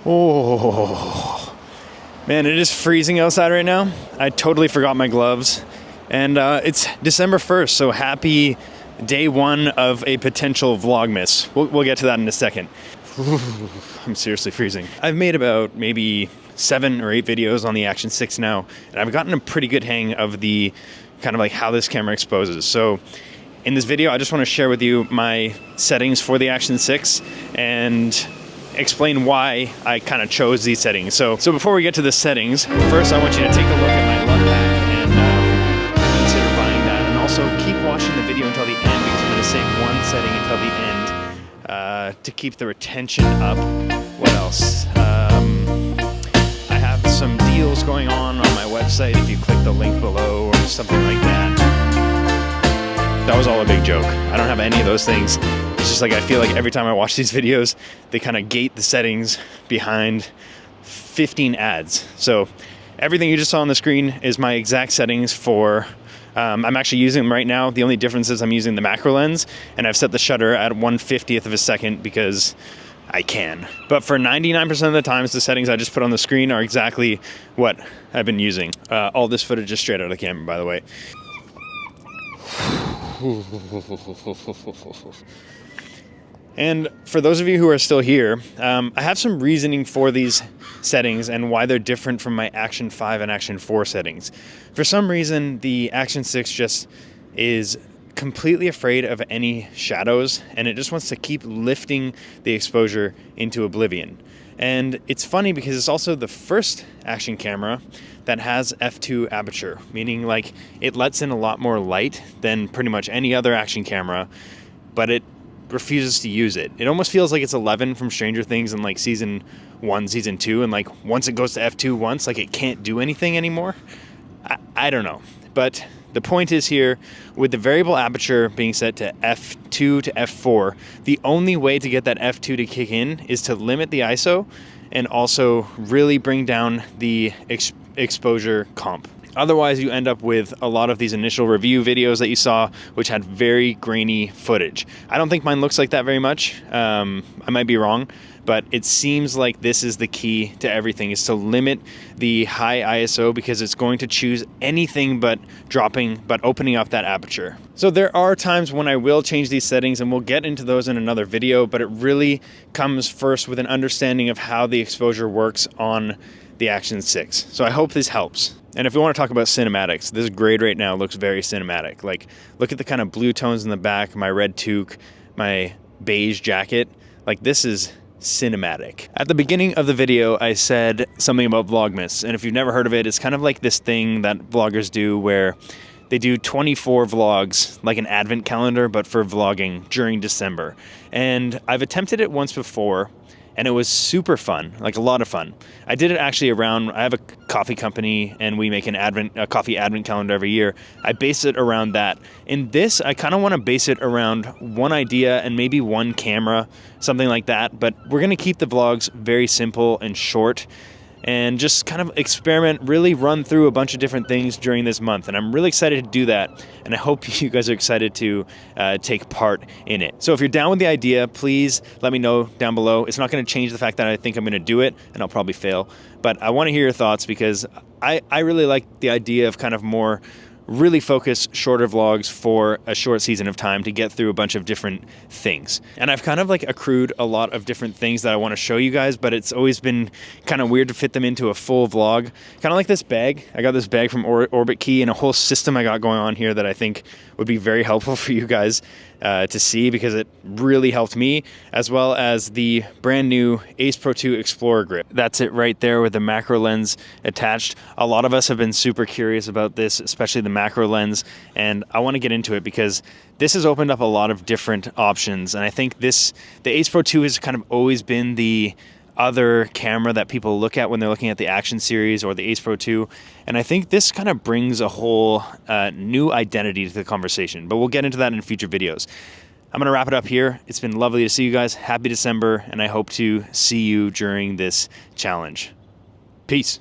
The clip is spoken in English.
Oh, man, it is freezing outside right now. I totally forgot my gloves. And it's December 1st, so happy day one of a potential Vlogmas. We'll get to that in a second. I'm seriously freezing. I've made about maybe 7 or 8 videos on the Action 6 now, and I've gotten a pretty good hang of the kind of like how this camera exposes. So in this video, I just want to share with you my settings for the Action 6 and explain why I kind of chose these settings. So before we get to the settings, first I want you to take a look at my LUT pack and consider buying that, and also keep watching the video until the end because I'm going to save one setting until the end to keep the retention up. What else? I have some deals going on my website if you click the link below or something like that. That was all a big joke. I don't have any of those things. It's just like I feel like every time I watch these videos, they kind of gate the settings behind 15 ads. So everything you just saw on the screen is my exact settings for, I'm actually using them right now. The only difference is I'm using the macro lens, and I've set the shutter at 1/50th of a second because I can. But for 99% of the times, the settings I just put on the screen are exactly what I've been using. All this footage is straight out of the camera, by the way. And for those of you who are still here, I have some reasoning for these settings and why they're different from my Action 5 and Action 4 settings. For some reason, the Action 6 just is completely afraid of any shadows, and it just wants to keep lifting the exposure into oblivion. And it's funny because it's also the first Action camera that has f2 aperture, meaning like it lets in a lot more light than pretty much any other Action camera, but it refuses to use it. It almost feels like it's 11 from Stranger Things in like season 1, season 2, and like once it goes to f2 once, like it can't do anything anymore. I don't know, but the point is here, with the variable aperture being set to f2 to f4, the only way to get that f2 to kick in is to limit the ISO and also really bring down the exposure comp. Otherwise, you end up with a lot of these initial review videos that you saw, which had very grainy footage. I don't think mine looks like that very much. I might be wrong, but it seems like this is the key to everything, is to limit the high ISO because it's going to choose anything but opening up that aperture. So there are times when I will change these settings, and we'll get into those in another video, but it really comes first with an understanding of how the exposure works on the Action 6. So I hope this helps. And if you want to talk about cinematics, this grade right now looks very cinematic. Like, look at the kind of blue tones in the back, my red toque, my beige jacket. Like, this is cinematic. At the beginning of the video, I said something about Vlogmas. And if you've never heard of it, it's kind of like this thing that vloggers do where they do 24 vlogs, like an advent calendar, but for vlogging during December. And I've attempted it once before, and it was super fun, like a lot of fun. I did it actually around, I have a coffee company and we make a coffee advent calendar every year. I base it around that. In this, I kind of want to base it around one idea and maybe one camera, something like that. But we're going to keep the vlogs very simple and short and just kind of experiment, really run through a bunch of different things during this month. And I'm really excited to do that. And I hope you guys are excited to take part in it. So if you're down with the idea, please let me know down below. It's not going to change the fact that I think I'm going to do it, and I'll probably fail. But I want to hear your thoughts because I really like the idea of kind of more really focus shorter vlogs for a short season of time to get through a bunch of different things. And I've kind of like accrued a lot of different things that I want to show you guys, but it's always been kind of weird to fit them into a full vlog. Kind of like this bag. I got this bag from Orbit Key and a whole system I got going on here that I think would be very helpful for you guys to see because it really helped me, as well as the brand new Ace Pro 2 Explorer grip. That's it right there with the macro lens attached. A lot of us have been super curious about this, especially the macro lens, and I want to get into it because this has opened up a lot of different options. And I think the Ace Pro 2 has kind of always been the other camera that people look at when they're looking at the Action series or the Ace Pro 2. And I think this kind of brings a whole new identity to the conversation, but we'll get into that in future videos. I'm going to wrap it up here. It's been lovely to see you guys. Happy December, and I hope to see you during this challenge. Peace.